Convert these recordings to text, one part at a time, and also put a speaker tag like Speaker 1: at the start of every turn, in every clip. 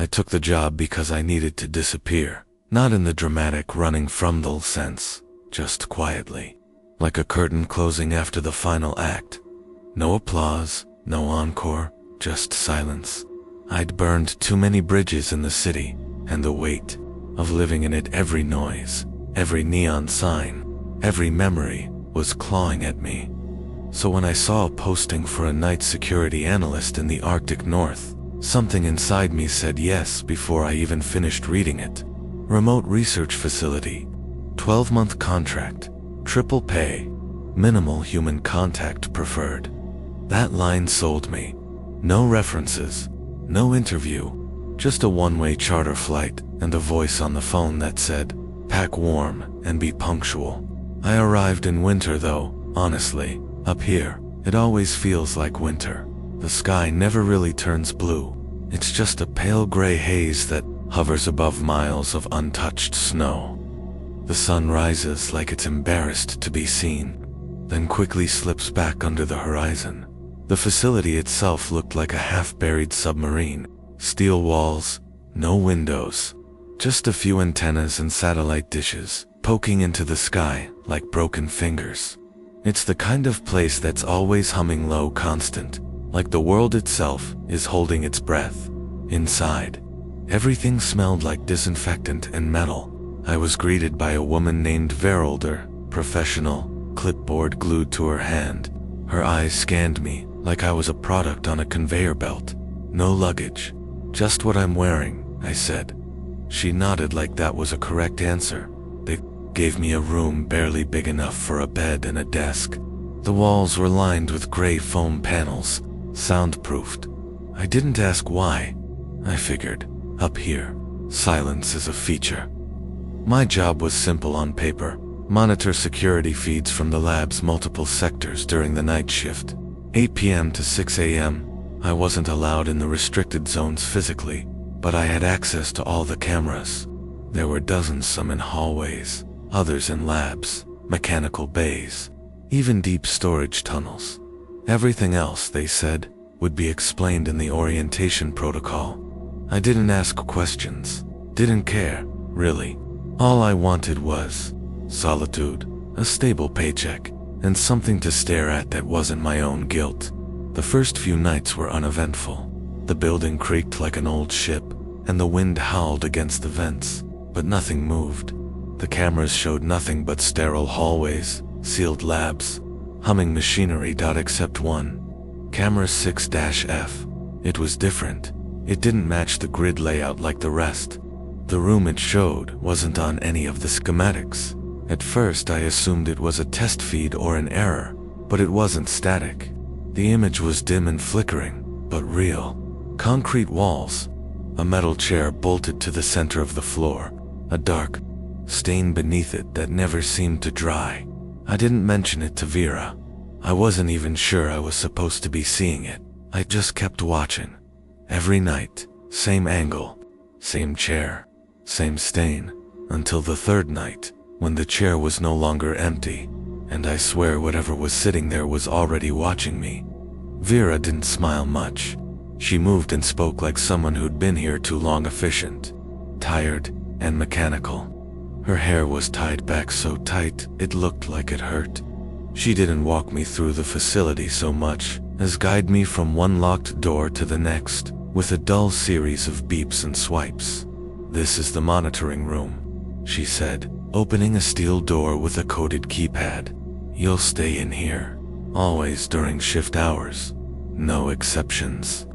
Speaker 1: I took the job because I needed to disappear, not in the dramatic running from the sense, just quietly, like a curtain closing after the final act. No applause, no encore, just silence. I'd burned too many bridges in the city, and the weight of living in it, every noise, every neon sign, every memory was clawing at me. So when I saw a posting for a night security analyst in the Arctic North, something inside me said yes before I even finished reading it. Remote research facility, 12-month contract, triple pay, minimal human contact preferred. That line sold me. No references, no interview, just a one-way charter flight and a voice on the phone that said, "Pack warm and be punctual." I arrived in winter though, honestly. Up here, it always feels like winter. The sky never really turns blue. It's just a pale gray haze that hovers above miles of untouched snow. The sun rises like it's embarrassed to be seen, then quickly slips back under the horizon. The facility itself looked like a half-buried submarine. Steel walls, no windows, just a few antennas and satellite dishes poking into the sky like broken fingers. It's the kind of place that's always humming low constant, like the world itself is holding its breath. Inside, everything smelled like disinfectant and metal. I was greeted by a woman named Verolder, professional, clipboard glued to her hand. Her eyes scanned me like I was a product on a conveyor belt. No luggage, just what I'm wearing, I said. She nodded like that was a correct answer. They gave me a room barely big enough for a bed and a desk. The walls were lined with gray foam panels, soundproofed. I didn't ask why. I figured, up here, silence is a feature. My job was simple on paper. Monitor security feeds from the lab's multiple sectors during the night shift. 8 p.m. to 6 a.m. I wasn't allowed in the restricted zones physically, but I had access to all the cameras. There were dozens, some in hallways, others in labs, mechanical bays, even deep storage tunnels. Everything else, they said, would be explained in the orientation protocol. I didn't ask questions, didn't care, really. All I wanted was solitude, a stable paycheck, and something to stare at that wasn't my own guilt. The first few nights were uneventful. The building creaked like an old ship, and the wind howled against the vents, but nothing moved. The cameras showed nothing but sterile hallways, sealed labs, humming machinery. Except one. Camera 6-F. It was different. It didn't match the grid layout like the rest. The room it showed wasn't on any of the schematics. At first I assumed it was a test feed or an error, but it wasn't static. The image was dim and flickering, but real. Concrete walls, a metal chair bolted to the center of the floor, a dark stain beneath it that never seemed to dry. I didn't mention it to Vera. I wasn't even sure I was supposed to be seeing it. I just kept watching. Every night, same angle, same chair, same stain, until the third night, when the chair was no longer empty, and I swear whatever was sitting there was already watching me. Vera didn't smile much. She moved and spoke like someone who'd been here too long, efficient, tired, and mechanical. Her hair was tied back so tight it looked like it hurt. She didn't walk me through the facility so much as guide me from one locked door to the next, with a dull series of beeps and swipes. "This is the monitoring room," she said, opening a steel door with a coded keypad. "You'll stay in here, always during shift hours. No exceptions."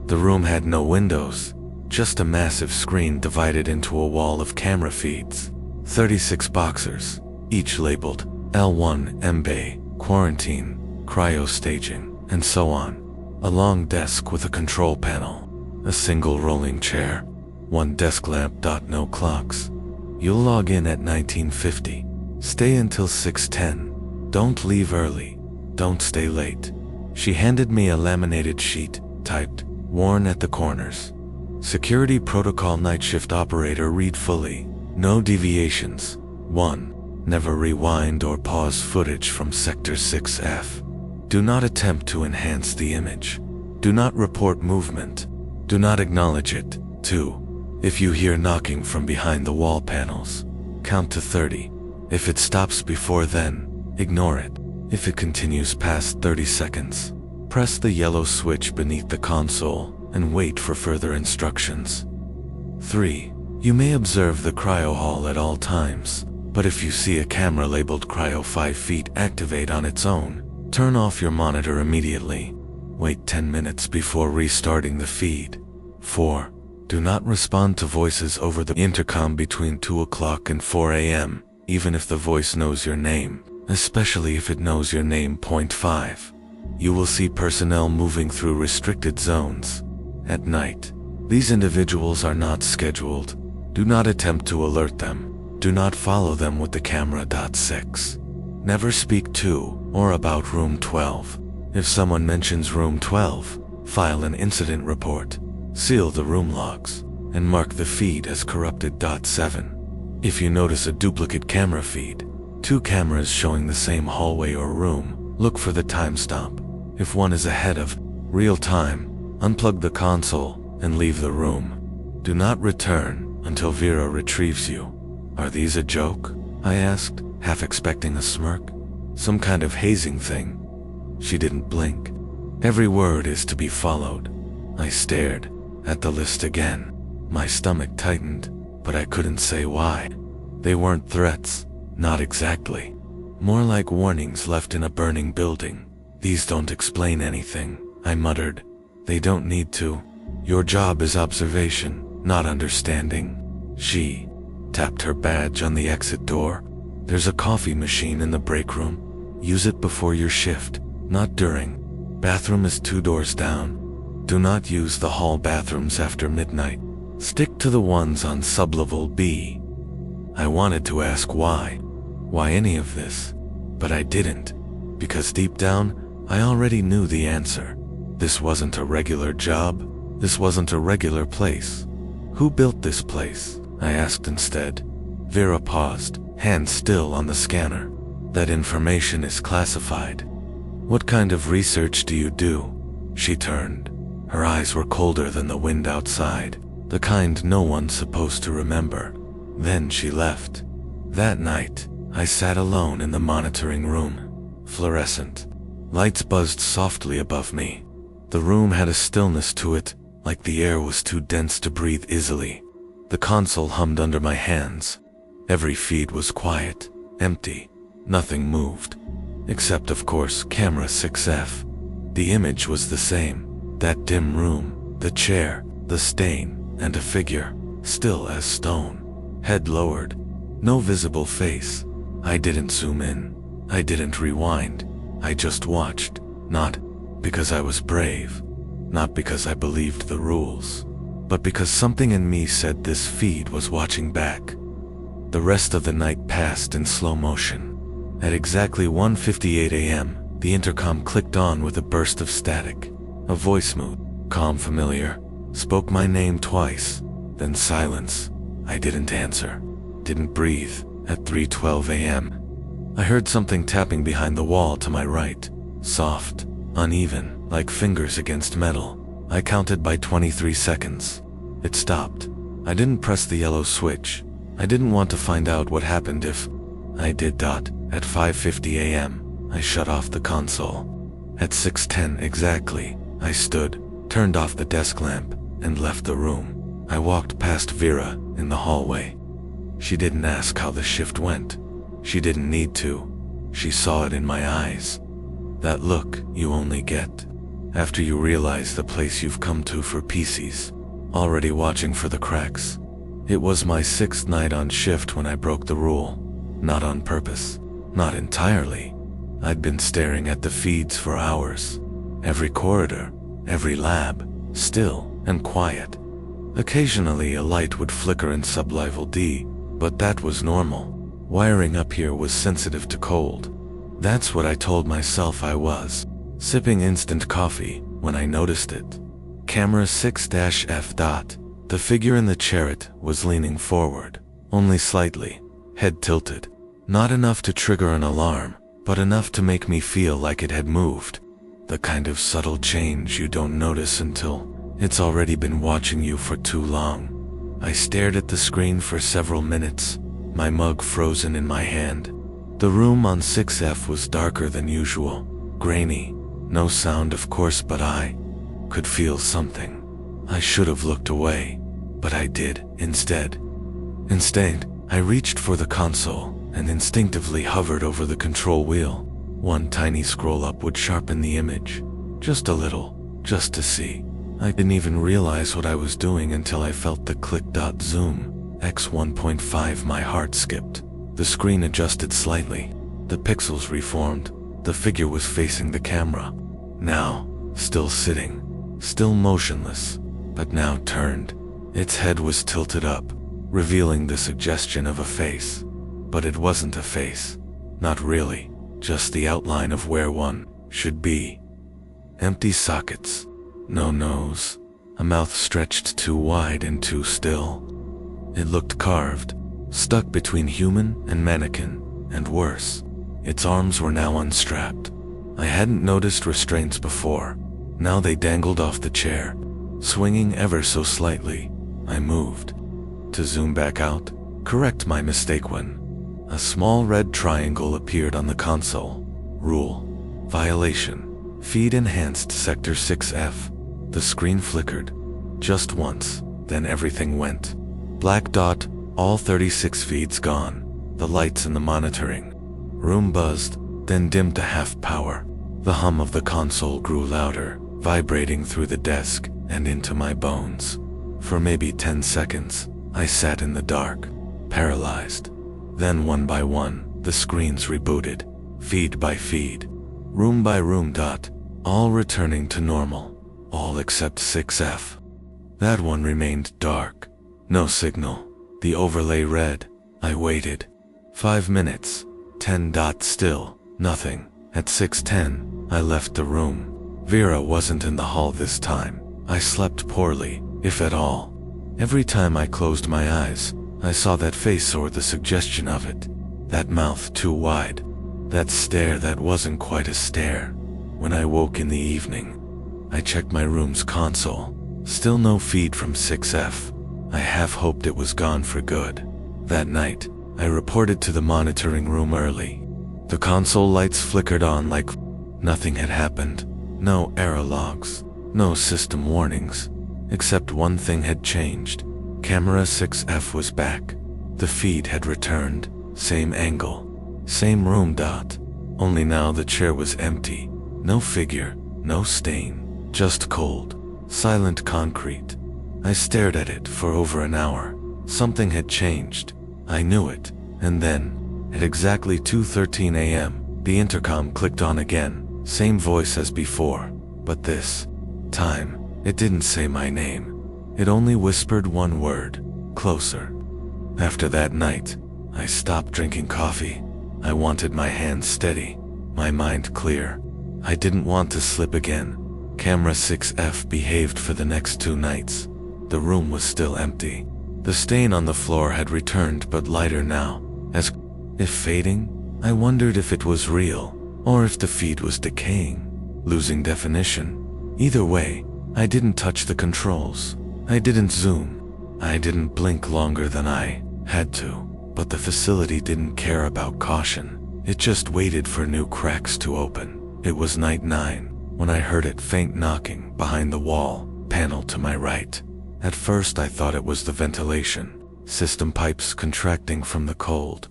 Speaker 1: The room had no windows, just a massive screen divided into a wall of camera feeds. 36 boxers, each labeled L1, MBay, quarantine, cryo-staging, and so on. A long desk with a control panel, a single rolling chair, one desk lamp. No clocks. You'll log in at 1950. Stay until 6:10. Don't leave early. Don't stay late. She handed me a laminated sheet, typed, worn at the corners. Security protocol: night shift operator, read fully. No deviations. 1. Never rewind or pause footage from Sector 6F. Do not attempt to enhance the image. Do not report movement. Do not acknowledge it. 2. If you hear knocking from behind the wall panels, count to 30. If it stops before then, ignore it. If it continues past 30 seconds, press the yellow switch beneath the console and wait for further instructions. 3. You may observe the cryo hall at all times, but if you see a camera labeled cryo 5 feet activate on its own, turn off your monitor immediately. Wait 10 minutes before restarting the feed. 4. Do not respond to voices over the intercom between 2 o'clock and 4 a.m., even if the voice knows your name, especially if it knows your name. 5. You will see personnel moving through restricted zones. At night, these individuals are not scheduled. Do not attempt to alert them. Do not follow them with the camera. 6. Never speak to or about room 12. If someone mentions room 12, file an incident report, seal the room logs, and mark the feed as corrupted. 7. If you notice a duplicate camera feed, 2 cameras showing the same hallway or room, look for the timestamp. If one is ahead of real time, unplug the console and leave the room. Do not return until Vera retrieves you. Are these a joke? I asked, half expecting a smirk. Some kind of hazing thing. She didn't blink. Every word is to be followed. I stared at the list again. My stomach tightened, but I couldn't say why. They weren't threats, not exactly. More like warnings left in a burning building. These don't explain anything, I muttered. They don't need to. Your job is observation, not understanding. She tapped her badge on the exit door. There's a coffee machine in the break room. Use it before your shift, not during. Bathroom is 2 doors down. Do not use the hall bathrooms after midnight. Stick to the ones on sublevel B. I wanted to ask why any of this, but I didn't, because deep down, I already knew the answer. This wasn't a regular job. This wasn't a regular place. Who built this place? I asked instead. Vera paused, hand still on the scanner. That information is classified. What kind of research do you do? She turned. Her eyes were colder than the wind outside, the kind no one's supposed to remember. Then she left. That night, I sat alone in the monitoring room. Fluorescent lights buzzed softly above me. The room had a stillness to it, like the air was too dense to breathe easily. The console hummed under my hands. Every feed was quiet, empty. Nothing moved. Except, of course, camera 6F. The image was the same. That dim room, the chair, the stain, and a figure, still as stone. Head lowered. No visible face. I didn't zoom in. I didn't rewind. I just watched. Not because I was brave. Not because I believed the rules. But because something in me said this feed was watching back. The rest of the night passed in slow motion. At exactly 1:58 a.m., the intercom clicked on with a burst of static. A voice mood, calm, familiar, spoke my name twice, then silence. I didn't answer, didn't breathe. At 3:12 a.m., I heard something tapping behind the wall to my right. Soft, uneven, like fingers against metal. I counted by 23 seconds. It stopped. I didn't press the yellow switch. I didn't want to find out what happened if I did. At 5:50 a.m., I shut off the console. At 6:10 exactly, I stood, turned off the desk lamp, and left the room. I walked past Vera in the hallway. She didn't ask how the shift went. She didn't need to. She saw it in my eyes. That look you only get after you realize the place you've come to for PCs, already watching for the cracks. It was my 6th night on shift when I broke the rule. Not on purpose. Not entirely. I'd been staring at the feeds for hours. Every corridor, every lab, still and quiet. Occasionally a light would flicker in sublevel D, but that was normal. Wiring up here was sensitive to cold. That's what I told myself I was. Sipping instant coffee when I noticed it. Camera 6-F. The figure in the chariot was leaning forward, only slightly, head tilted. Not enough to trigger an alarm, but enough to make me feel like it had moved. The kind of subtle change you don't notice until It's already been watching you for too long. I stared at the screen for several minutes, my mug frozen in my hand. The room on 6F was darker than usual, grainy, no sound of course, but I could feel something. I should have looked away, but I did instead. I reached for the console and instinctively hovered over the control wheel. One tiny scroll up would sharpen the image, just a little, just to see. I didn't even realize what I was doing until I felt the click. Zoom, x 1.5. My heart skipped. The screen adjusted slightly. The pixels reformed. The figure was facing the camera. Now, still sitting, still motionless, but now turned. Its head was tilted up, revealing the suggestion of a face. But it wasn't a face. Not really, just the outline of where one should be. Empty sockets. No nose, a mouth stretched too wide and too still. It looked carved, stuck between human and mannequin, and worse, its arms were now unstrapped. I hadn't noticed restraints before. Now they dangled off the chair, swinging ever so slightly. I moved to zoom back out, correct my mistake when a small red triangle appeared on the console. Rule. Violation. Feed enhanced Sector 6F. The screen flickered, just once, then everything went. Black dot, all 36 feeds gone. The lights in the monitoring room buzzed, then dimmed to half power. The hum of the console grew louder, vibrating through the desk and into my bones. For maybe 10 seconds, I sat in the dark, paralyzed. Then one by one, the screens rebooted, feed by feed, room by room. All returning to normal. All except 6F. That one remained dark. No signal. The overlay read. I waited. 5 minutes. 10. Still. Nothing. At 6:10, I left the room. Vera wasn't in the hall this time. I slept poorly, if at all. Every time I closed my eyes, I saw that face or the suggestion of it. That mouth too wide. That stare that wasn't quite a stare. When I woke in the evening, I checked my room's console. Still no feed from 6F. I half hoped it was gone for good. That night, I reported to the monitoring room early. The console lights flickered on like nothing had happened. No error logs, no system warnings. Except one thing had changed. Camera 6F was back. The feed had returned. Same angle. Same room. Only now the chair was empty. No figure, no stain. Just cold, silent concrete. I stared at it for over an hour. Something had changed. I knew it. And then, at exactly 2:13 a.m., the intercom clicked on again. Same voice as before. But this time, it didn't say my name. It only whispered one word. Closer. After that night, I stopped drinking coffee. I wanted my hands steady, my mind clear. I didn't want to slip again. Camera 6F behaved for the next 2 nights. The room was still empty. The stain on the floor had returned but lighter now, as if fading. I wondered if it was real, or if the feed was decaying, losing definition. Either way, I didn't touch the controls. I didn't zoom. I didn't blink longer than I had to. But the facility didn't care about caution. It just waited for new cracks to open. It was night 9. When I heard it faint knocking behind the wall panel to my right. At first I thought it was the ventilation system pipes contracting from the cold.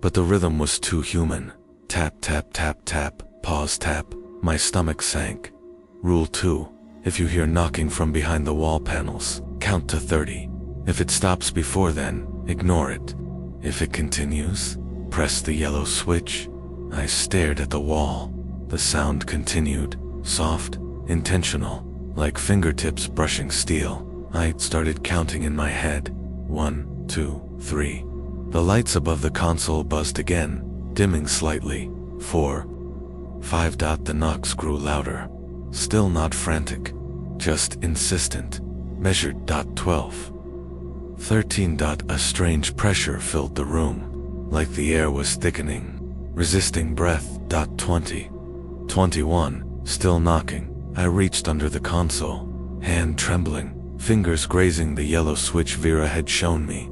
Speaker 1: But the rhythm was too human. Tap, tap, tap, tap, pause, tap. My stomach sank. Rule 2. If you hear knocking from behind the wall panels, count to 30. If it stops before then, ignore it. If it continues, press the yellow switch. I stared at the wall. The sound continued. Soft, intentional, like fingertips brushing steel. I started counting in my head. 1, 2, 3. The lights above the console buzzed again, dimming slightly. 4, 5. The knocks grew louder. Still not frantic, just insistent. Measured. 12, 13. A strange pressure filled the room, like the air was thickening, resisting breath. 20, 21. Still knocking. I reached under the console. hand trembling, fingers grazing the yellow switch Vera had shown me.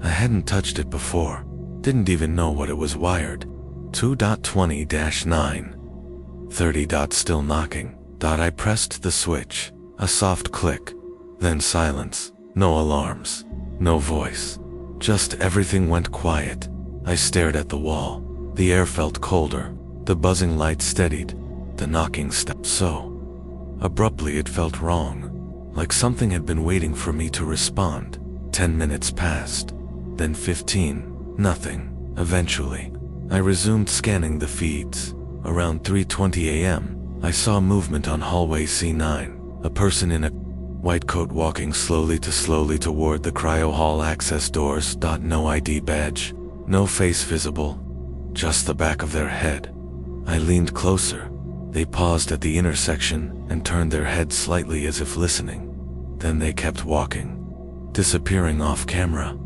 Speaker 1: I hadn't touched it before, didn't even know what it was wired. 2.20-9. 30. Still knocking. I pressed the switch. A soft click. Then silence. No alarms. No voice. Just everything went quiet. I stared at the wall. The air felt colder. The buzzing light steadied. The knocking stopped. So abruptly it felt wrong. Like something had been waiting for me to respond. 10 minutes passed. Then 15. Nothing. Eventually, I resumed scanning the feeds. Around 3:20 a.m., I saw movement on hallway C9. A person in a white coat walking slowly toward the cryo hall access doors. No ID badge. No face visible. Just the back of their head. I leaned closer. They paused at the intersection and turned their heads slightly as if listening. Then they kept walking, disappearing off camera.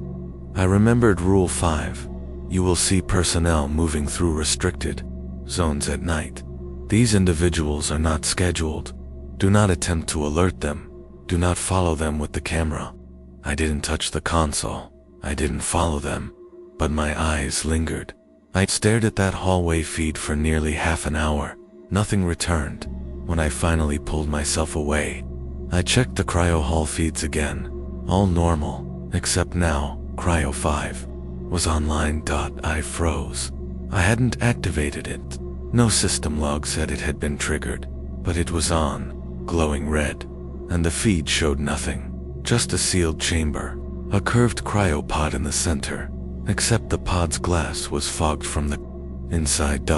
Speaker 1: I remembered Rule 5. You will see personnel moving through restricted zones at night. These individuals are not scheduled. Do not attempt to alert them. Do not follow them with the camera. I didn't touch the console. I didn't follow them. But my eyes lingered. I stared at that hallway feed for nearly half an hour. Nothing returned. When I finally pulled myself away, I checked the cryo hall feeds again. All normal, except now, Cryo 5 was online. I froze. I hadn't activated it. No system log said it had been triggered, but it was on, glowing red, and the feed showed nothing. Just a sealed chamber, a curved cryopod in the center, except the pod's glass was fogged from the inside.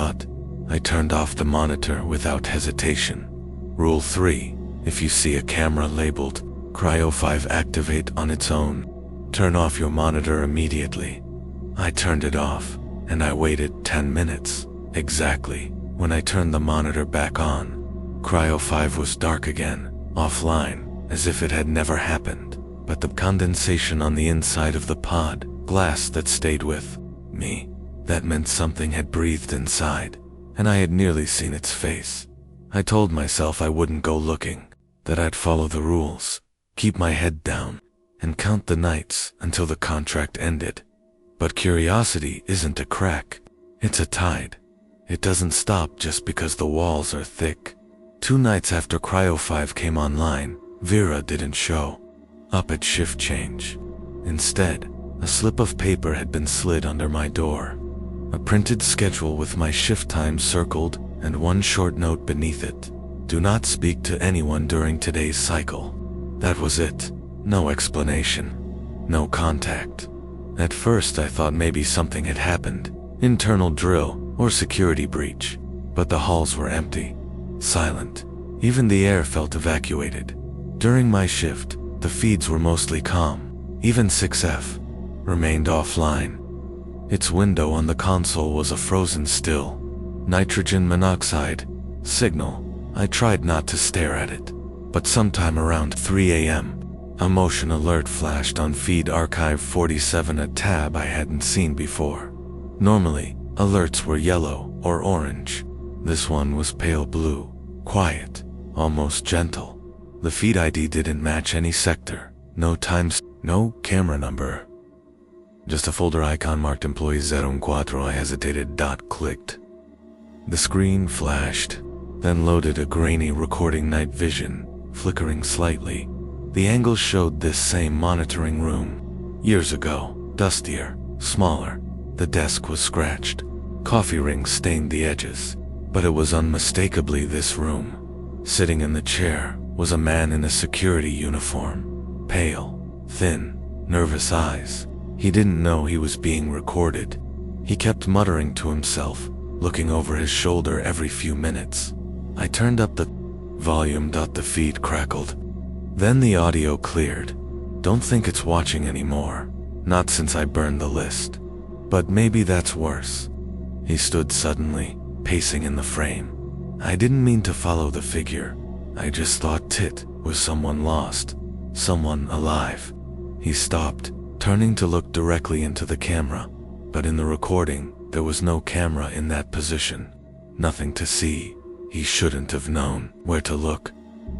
Speaker 1: I turned off the monitor without hesitation. Rule 3. If you see a camera labeled Cryo 5 activate on its own, turn off your monitor immediately. I turned it off, and I waited 10 minutes. Exactly. When I turned the monitor back on, Cryo 5 was dark again, offline, as if it had never happened. But the condensation on the inside of the pod, glass that stayed with me, that meant something had breathed inside, and I had nearly seen its face. I told myself I wouldn't go looking, that I'd follow the rules, keep my head down, and count the nights until the contract ended. But curiosity isn't a crack, it's a tide. It doesn't stop just because the walls are thick. 2 nights after Cryo 5 came online, Vera didn't show up at shift change. Instead, a slip of paper had been slid under my door. A printed schedule with my shift time circled and one short note beneath it. Do not speak to anyone during today's cycle. That was it. No explanation. No contact. At first I thought maybe something had happened. Internal drill or security breach. But the halls were empty. Silent. Even the air felt evacuated. During my shift, the feeds were mostly calm. Even 6F remained offline. Its window on the console was a frozen still. Nitrogen monoxide signal. I tried not to stare at it. But sometime around 3 a.m., a motion alert flashed on Feed Archive 47, a tab I hadn't seen before. Normally, alerts were yellow or orange. This one was pale blue, quiet, almost gentle. The feed ID didn't match any sector, no times, no camera number. Just a folder icon marked Employee 04. I hesitated. Clicked. The screen flashed, then loaded a grainy recording night vision, flickering slightly. The angle showed this same monitoring room. Years ago, dustier, smaller. The desk was scratched. Coffee rings stained the edges. But it was unmistakably this room. Sitting in the chair was a man in a security uniform. Pale, thin, nervous eyes. He didn't know he was being recorded. He kept muttering to himself, looking over his shoulder every few minutes. I turned up the volume. The feed crackled. Then the audio cleared. Don't think it's watching anymore. Not since I burned the list. But maybe that's worse. He stood suddenly, pacing in the frame. I didn't mean to follow the figure. I just thought it was someone lost. Someone alive. He stopped, turning to look directly into the camera. But in the recording, there was no camera in that position. Nothing to see. He shouldn't have known where to look.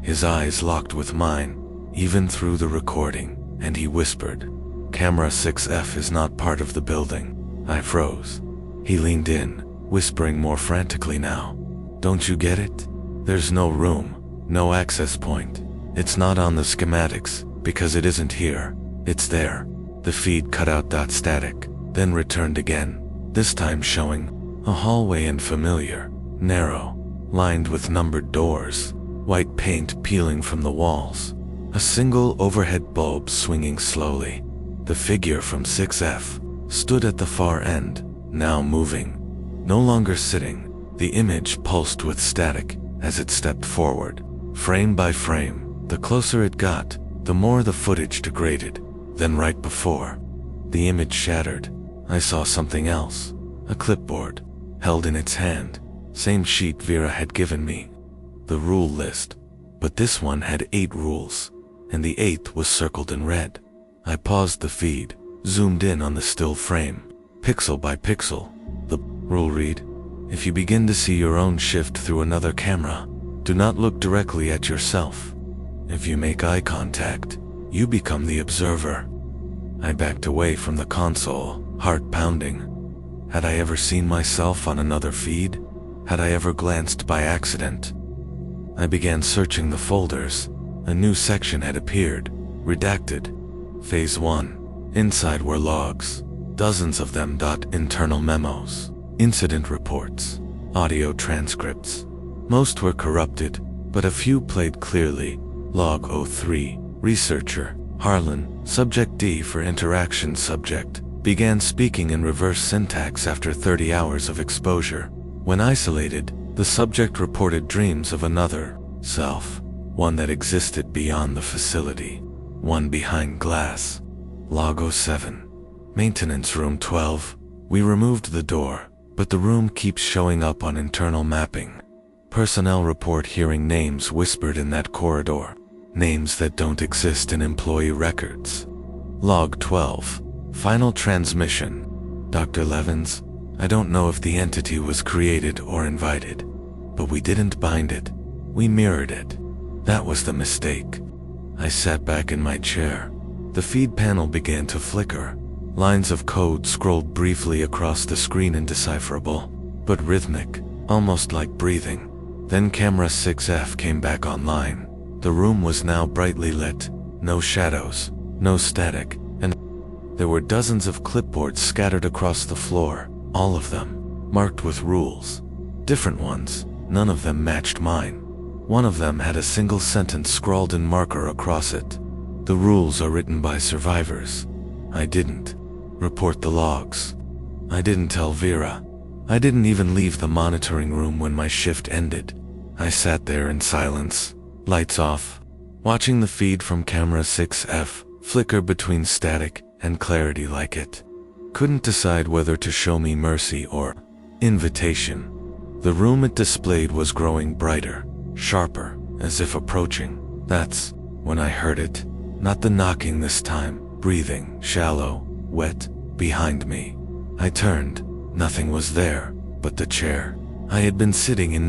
Speaker 1: His eyes locked with mine, even through the recording, and he whispered, "Camera 6F is not part of the building." I froze. He leaned in, whispering more frantically now. "Don't you get it? There's no room, no access point. It's not on the schematics, because it isn't here. It's there." The feed cut out. Static, then returned again, this time showing a hallway and familiar, narrow, lined with numbered doors, white paint peeling from the walls, a single overhead bulb swinging slowly. The figure from 6F stood at the far end, now moving, no longer sitting. The image pulsed with static as it stepped forward, frame by frame. The closer it got, the more the footage degraded. Then right before the image shattered, I saw something else, a clipboard, held in its hand, same sheet Vera had given me. The rule list, but this one had 8 rules, and the 8th was circled in red. I paused the feed, zoomed in on the still frame, pixel by pixel. The rule read, "If you begin to see your own shift through another camera, do not look directly at yourself. If you make eye contact, you become the observer." I backed away from the console, heart pounding. Had I ever seen myself on another feed? Had I ever glanced by accident? I began searching the folders. A new section had appeared, redacted. Phase 1. Inside were logs, dozens of them. Internal memos, incident reports, audio transcripts. Most were corrupted, but a few played clearly. Log 03. Researcher, Harlan, subject D for interaction subject, began speaking in reverse syntax after 30 hours of exposure. When isolated, the subject reported dreams of another self, one that existed beyond the facility, one behind glass. Log 07. Maintenance room 12. We removed the door, but the room keeps showing up on internal mapping. Personnel report hearing names whispered in that corridor. Names that don't exist in employee records. Log 12. Final transmission. Dr. Levins, I don't know if the entity was created or invited, but we didn't bind it. We mirrored it. That was the mistake. I sat back in my chair. The feed panel began to flicker. Lines of code scrolled briefly across the screen, indecipherable, but rhythmic, almost like breathing. Then camera 6F came back online. The room was now brightly lit, no shadows, no static, and there were dozens of clipboards scattered across the floor, all of them marked with rules. Different ones, none of them matched mine. One of them had a single sentence scrawled in marker across it. "The rules are written by survivors." I didn't report the logs. I didn't tell Vera. I didn't even leave the monitoring room when my shift ended. I sat there in silence, lights off, watching the feed from camera 6F flicker between static and clarity like it couldn't decide whether to show me mercy or invitation. The room it displayed was growing brighter, sharper, as if approaching. That's when I heard it. Not the knocking this time, breathing, shallow, wet, behind me. I turned. Nothing was there, but the chair I had been sitting in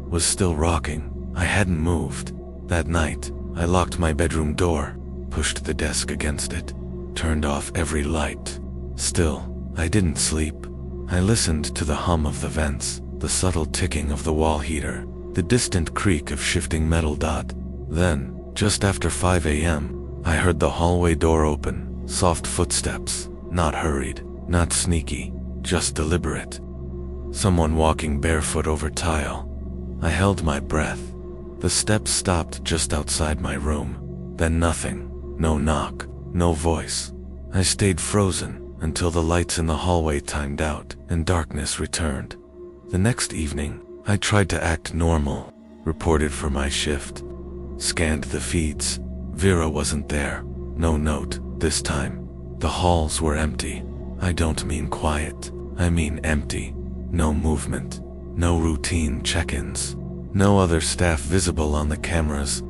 Speaker 1: was still rocking. I hadn't moved. That night, I locked my bedroom door, pushed the desk against it, turned off every light. Still, I didn't sleep. I listened to the hum of the vents, the subtle ticking of the wall heater, the distant creak of shifting metal. Then, just after 5 a.m., I heard the hallway door open, soft footsteps, not hurried, not sneaky, just deliberate. Someone walking barefoot over tile. I held my breath. The steps stopped just outside my room. Then nothing. No knock, no voice. I stayed frozen until the lights in the hallway timed out and darkness returned. The next evening, I tried to act normal, reported for my shift, scanned the feeds. Vera wasn't there. No note, this time. The halls were empty. I don't mean quiet. I mean empty. No movement. No routine check-ins. No other staff visible on the cameras.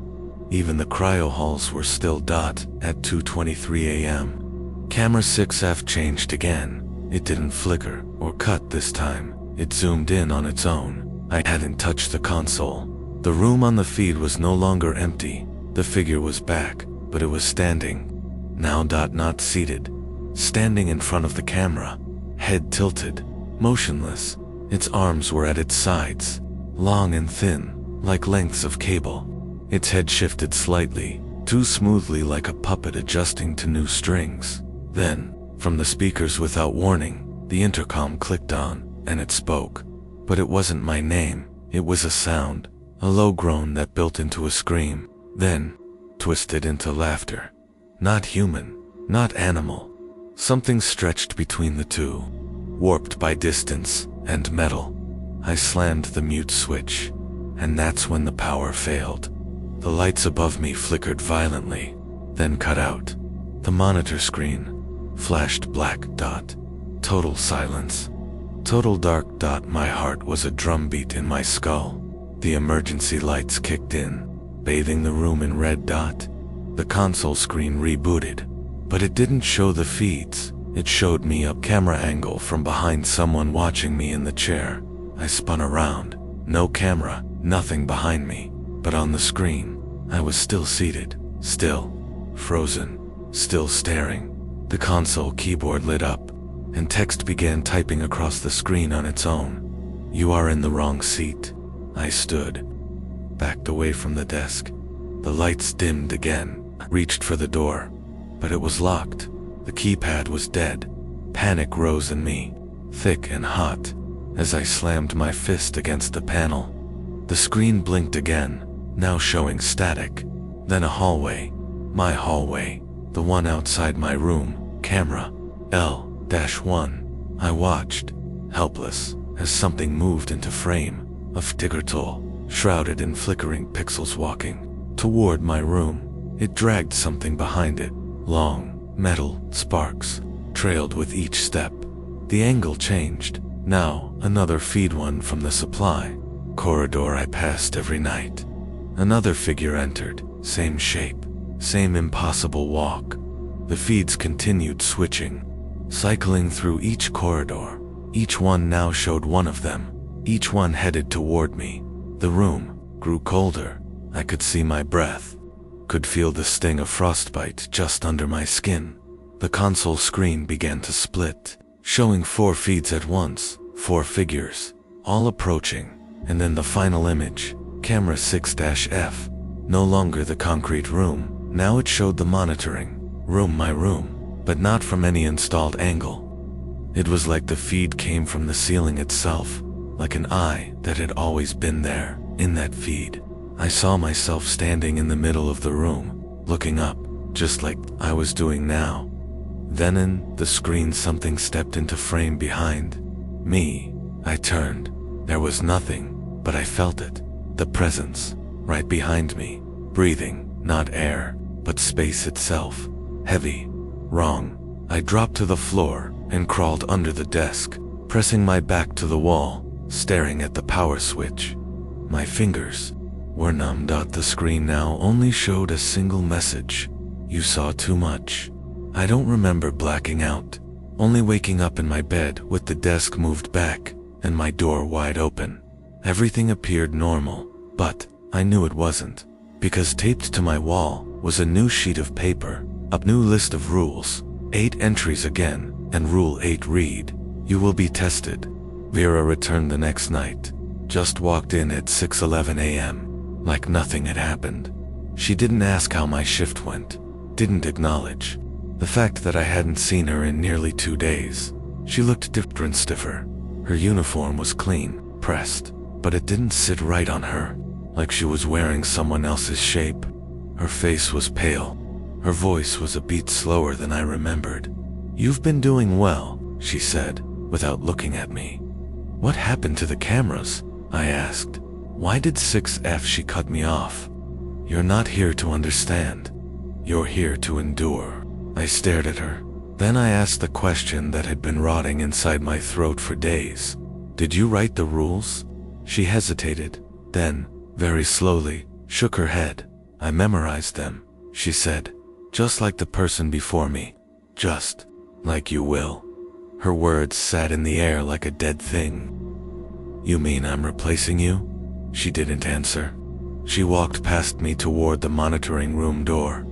Speaker 1: Even the cryo halls were still at 2:23 a.m. Camera 6F changed again. It didn't flicker or cut this time. It zoomed in on its own. I hadn't touched the console. The room on the feed was no longer empty. The figure was back, but it was standing. Now not seated. Standing in front of the camera. Head tilted. Motionless. Its arms were at its sides. Long and thin, like lengths of cable. Its head shifted slightly, too smoothly like a puppet adjusting to new strings. Then, from the speakers without warning, the intercom clicked on, and it spoke. But it wasn't my name. It was a sound. A low groan that built into a scream, then twisted into laughter. Not human, not animal. Something stretched between the two, warped by distance and metal. I slammed the mute switch, and that's when the power failed. The lights above me flickered violently, then cut out. The monitor screen flashed black dot. Total silence. Total dark dot. My heart was a drumbeat in my skull. The emergency lights kicked in, bathing the room in red dot. The console screen rebooted, but it didn't show the feeds. It showed me a camera angle from behind someone watching me in the chair. I spun around. No camera, nothing behind me, but on the screen, I was still seated, still, frozen, still staring. The console keyboard lit up, and text began typing across the screen on its own. "You are in the wrong seat." I stood, backed away from the desk. The lights dimmed again, reached for the door, but it was locked. The keypad was dead. Panic rose in me, thick and hot, as I slammed my fist against the panel. The screen blinked again, now showing static. Then a hallway. My hallway. The one outside my room. Camera. L-1. I watched, helpless, as something moved into frame. A figure tall, shrouded in flickering pixels walking toward my room. It dragged something behind it. Long, metal sparks trailed with each step. The angle changed. Now, another feed, one from the supply corridor I passed every night. Another figure entered, same shape, same impossible walk. The feeds continued switching, cycling through each corridor. Each one now showed one of them. Each one headed toward me. The room grew colder. I could see my breath, could feel the sting of frostbite just under my skin. The console screen began to split, showing 4 feeds at once, 4 figures, all approaching, and then the final image, camera 6-F, no longer the concrete room. Now it showed the monitoring room, my room, but not from any installed angle. It was like the feed came from the ceiling itself, like an eye that had always been there. In that feed, I saw myself standing in the middle of the room, looking up, just like I was doing now. Then in the screen something stepped into frame behind me. I turned. There was nothing, but I felt it. The presence, right behind me, breathing, not air, but space itself. Heavy. Wrong. I dropped to the floor and crawled under the desk, pressing my back to the wall, staring at the power switch. My fingers were numb. The screen now only showed a single message. You saw too much. I don't remember blacking out, only waking up in my bed with the desk moved back and my door wide open. Everything appeared normal, but I knew it wasn't, because taped to my wall was a new sheet of paper, a new list of rules, 8 entries again, and Rule 8 read, "You will be tested." Vera returned the next night, just walked in at 6:11 a.m., like nothing had happened. She didn't ask how my shift went, didn't acknowledge the fact that I hadn't seen her in nearly 2 days. She looked different, stiffer. Her uniform was clean, pressed, but it didn't sit right on her, like she was wearing someone else's shape. Her face was pale. Her voice was a beat slower than I remembered. "You've been doing well," she said, without looking at me. "What happened to the cameras?" I asked. "Why did 6F?" She cut me off. "You're not here to understand. You're here to endure." I stared at her. Then I asked the question that had been rotting inside my throat for days. "Did you write the rules?" She hesitated, then, very slowly, shook her head. "I memorized them," she said. "Just like the person before me. Just like you will." Her words sat in the air like a dead thing. "You mean I'm replacing you?" She didn't answer. She walked past me toward the monitoring room door.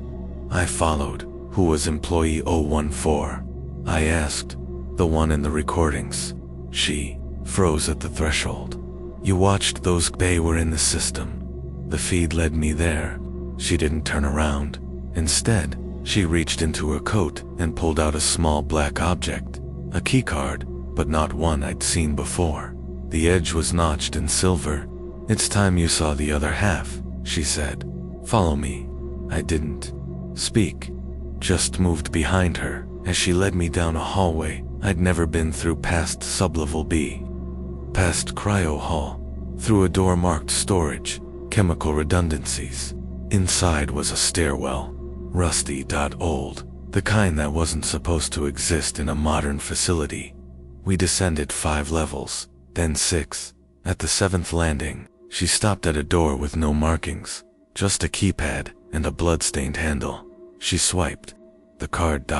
Speaker 1: I followed. Who was employee 014? I asked. The one in the recordings. She froze at the threshold. You watched those? They were in the system. The feed led me there. She didn't turn around. Instead, she reached into her coat and pulled out a small black object. A keycard, but not one I'd seen before. The edge was notched in silver. It's time you saw the other half, she said. Follow me. I didn't speak, just moved behind her as she led me down a hallway I'd never been through, past sublevel B, past cryo hall, through a door marked storage, chemical redundancies. Inside was a stairwell, rusty, old, the kind that wasn't supposed to exist in a modern facility. We descended 5 levels, then 6. At the 7th landing, she stopped at a door with no markings, just a keypad and a blood-stained handle. She swiped. The card.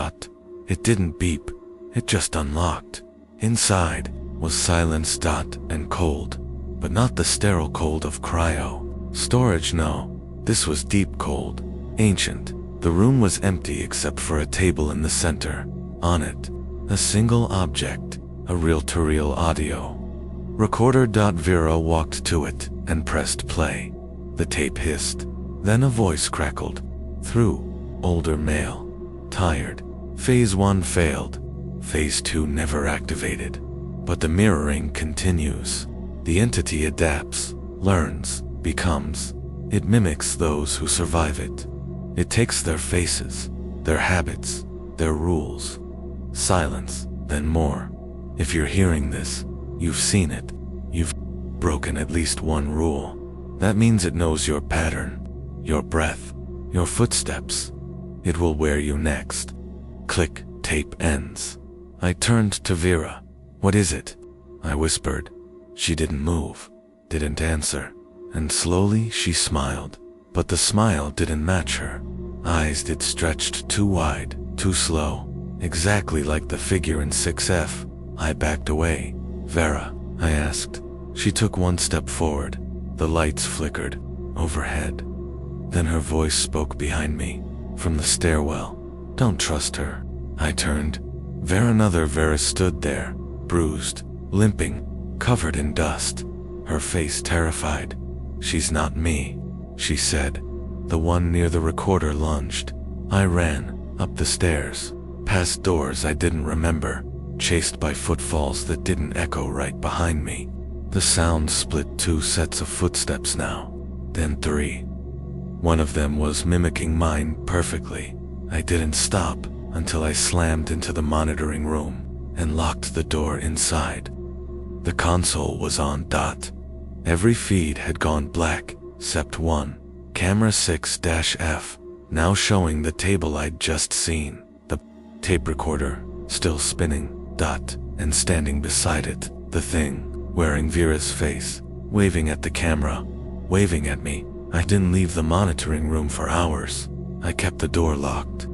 Speaker 1: It didn't beep. It just unlocked. Inside was silence. And cold, but not the sterile cold of cryo. Storage, no. This was deep cold, ancient. The room was empty except for a table in the center. On it, a single object, a reel-to-reel audio recorder. Vera walked to it and pressed play. The tape hissed. Then a voice crackled through. Older male. Tired. Phase 1 failed. Phase 2 never activated. But the mirroring continues. The entity adapts, learns, becomes. It mimics those who survive it. It takes their faces, their habits, their rules. Silence, then more. If you're hearing this, you've seen it. You've broken at least one rule. That means it knows your pattern, your breath, your footsteps. It will wear you next. Click, tape ends. I turned to Vera. What is it? I whispered. She didn't move, didn't answer, and slowly she smiled. But the smile didn't match her. Eyes did stretched too wide, too slow, exactly like the figure in 6F. I backed away. Vera, I asked. She took one step forward. The lights flickered overhead. Then her voice spoke behind me, from the stairwell. Don't trust her. I turned. Another Vera stood there, bruised, limping, covered in dust, her face terrified. She's not me, she said. The one near the recorder lunged. I ran, up the stairs, past doors I didn't remember, chased by footfalls that didn't echo right behind me. The sound split 2 sets of footsteps now, then 3. One of them was mimicking mine perfectly. I didn't stop until I slammed into the monitoring room and locked the door inside. The console was on. Every feed had gone black, except one. Camera 6-F, now showing the table I'd just seen. The tape recorder, still spinning. And standing beside it, the thing, wearing Vera's face, waving at the camera, waving at me. I didn't leave the monitoring room for hours. I kept the door locked.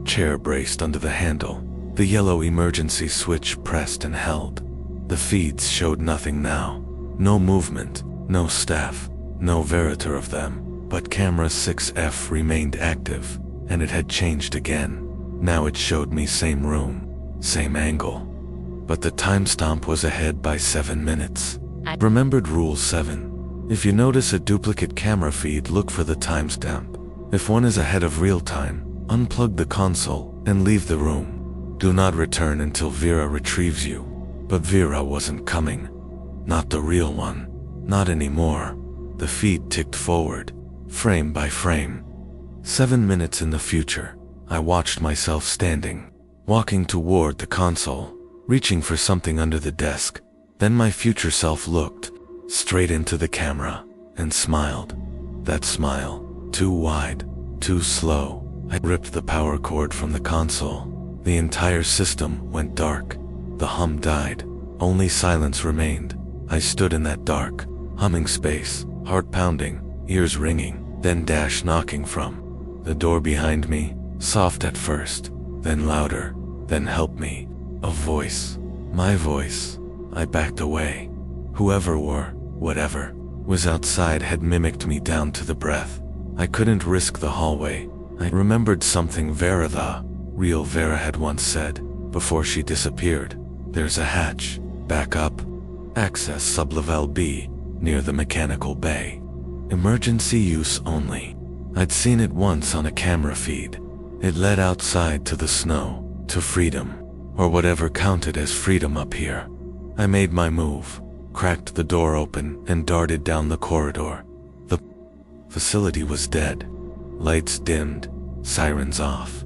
Speaker 1: Chair braced under the handle, the yellow emergency switch pressed and held. The feeds showed nothing now. No movement, no staff, no veritor of them. But camera 6F remained active, and it had changed again. Now it showed me same room, same angle. But the timestamp was ahead by 7 minutes. I remembered Rule 7. If you notice a duplicate camera feed, look for the timestamp. If one is ahead of real time, unplug the console and leave the room. Do not return until Vera retrieves you. But Vera wasn't coming. Not the real one. Not anymore. The feed ticked forward, frame by frame. 7 minutes in the future, I watched myself standing, walking toward the console, reaching for something under the desk. Then my future self looked straight into the camera and smiled. That smile, too wide, too slow. I ripped the power cord from the console. The entire system went dark. The hum died. Only silence remained. I stood in that dark, humming space, heart pounding, ears ringing, then dash knocking from the door behind me, soft at first, then louder, then help me. A voice. My voice. I backed away. Whoever were, whatever. was outside had mimicked me down to the breath. I couldn't risk the hallway. I remembered something real Vera had once said, before she disappeared. There's a hatch. Back up. Access sublevel B, near the mechanical bay. Emergency use only. I'd seen it once on a camera feed. It led outside to the snow, to freedom, or whatever counted as freedom up here. I made my move, cracked the door open, and darted down the corridor. The facility was dead. Lights dimmed, sirens off.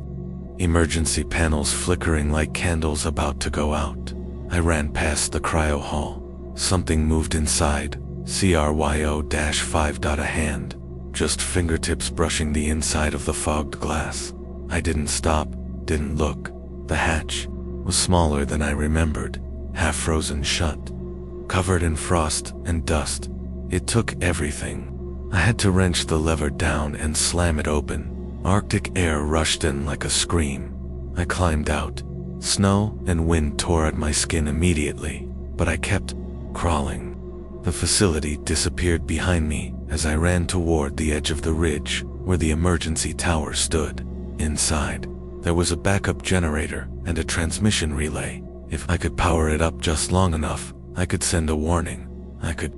Speaker 1: Emergency panels flickering like candles about to go out. I ran past the cryo hall. Something moved inside. CRYO-5. A hand. Just fingertips brushing the inside of the fogged glass. I didn't stop, didn't look. The hatch was smaller than I remembered, half frozen shut, covered in frost and dust. It took everything. I had to wrench the lever down and slam it open. Arctic air rushed in like a scream. I climbed out. Snow and wind tore at my skin immediately, but I kept crawling. The facility disappeared behind me as I ran toward the edge of the ridge where the emergency tower stood. Inside, there was a backup generator and a transmission relay. If I could power it up just long enough, I could send a warning. I could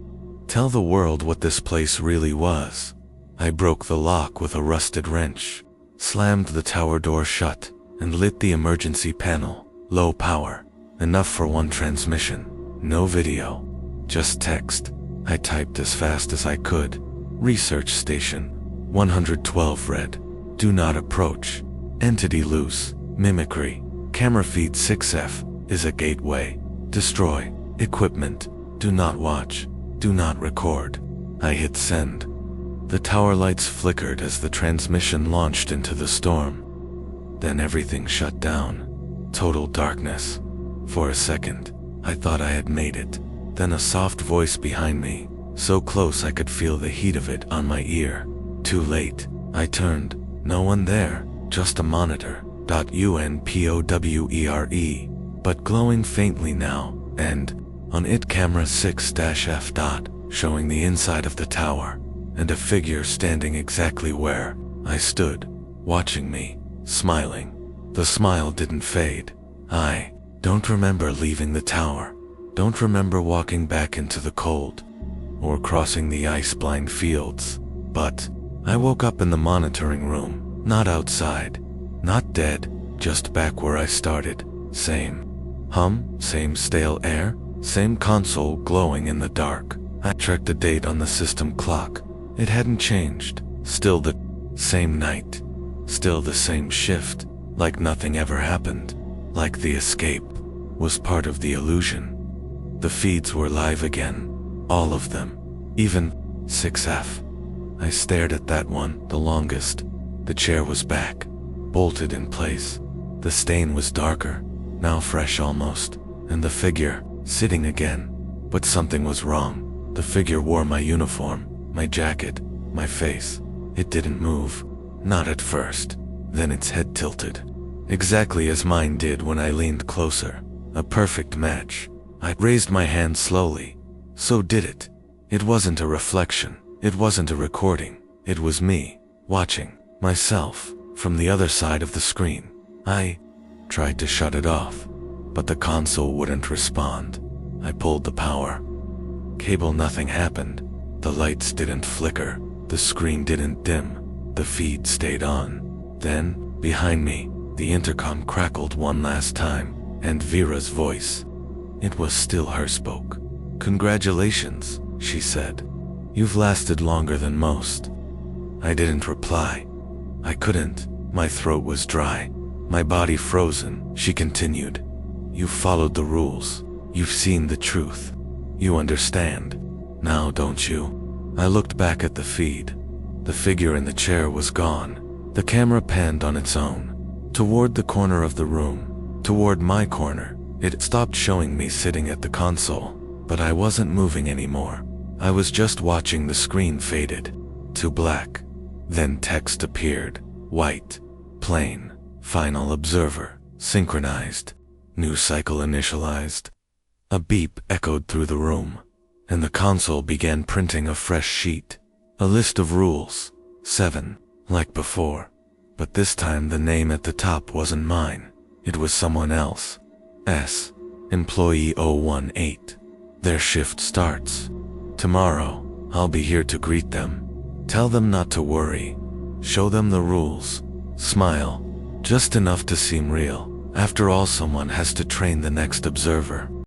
Speaker 1: tell the world what this place really was. I broke the lock with a rusted wrench, slammed the tower door shut, and lit the emergency panel. Low power, enough for one transmission. No video, just text. I typed as fast as I could. Research station, 112 read. Do not approach. Entity loose. Mimicry. Camera feed 6F is a gateway. Destroy. Equipment. Do not watch. Do not record. I hit send. The tower lights flickered as the transmission launched into the storm. Then everything shut down. Total darkness. For a second, I thought I had made it. Then a soft voice behind me, so close I could feel the heat of it on my ear. Too late. I turned. No one there, just a monitor. UNPOWERE, but glowing faintly now, and on it camera 6-F. Showing the inside of the tower, and a figure standing exactly where I stood, watching me, smiling. The smile didn't fade. I don't remember leaving the tower. Don't remember walking back into the cold, or crossing the ice-blind fields. But I woke up in the monitoring room, not outside, not dead, just back where I started. Same hum, same stale air, same console glowing in the dark. I checked the date on the system clock. It hadn't changed. Still the same night. Still the same shift. Like nothing ever happened. Like the escape was part of the illusion. The feeds were live again. All of them. Even 6F. I stared at that one the longest. The chair was back, bolted in place. The stain was darker, now fresh almost, and the figure sitting again. But something was wrong. The figure wore my uniform, my jacket, my face. It didn't move. Not at first. Then its head tilted. Exactly as mine did when I leaned closer. A perfect match. I raised my hand slowly. So did it. It wasn't a reflection. It wasn't a recording. It was me, watching myself from the other side of the screen. I tried to shut it off, but the console wouldn't respond. I pulled the power cable. Nothing happened. The lights didn't flicker. The screen didn't dim. The feed stayed on. Then, behind me, the intercom crackled one last time, and Vera's voice. It was still her spoke. "Congratulations," she said. "You've lasted longer than most." I didn't reply. I couldn't. My throat was dry. My body frozen. She continued. "You've followed the rules. You've seen the truth. You understand. Now, don't you?" I looked back at the feed. The figure in the chair was gone. The camera panned on its own, toward the corner of the room, toward my corner. It stopped showing me sitting at the console, but I wasn't moving anymore. I was just watching the screen faded to black. Then text appeared, white, plain, final observer, synchronized, new cycle initialized. A beep echoed through the room, and the console began printing a fresh sheet. A list of rules. 7. Like before. But this time the name at the top wasn't mine. It was someone else. S. Employee 018. Their shift starts. Tomorrow, I'll be here to greet them. Tell them not to worry. Show them the rules. Smile. Just enough to seem real. After all, someone has to train the next observer.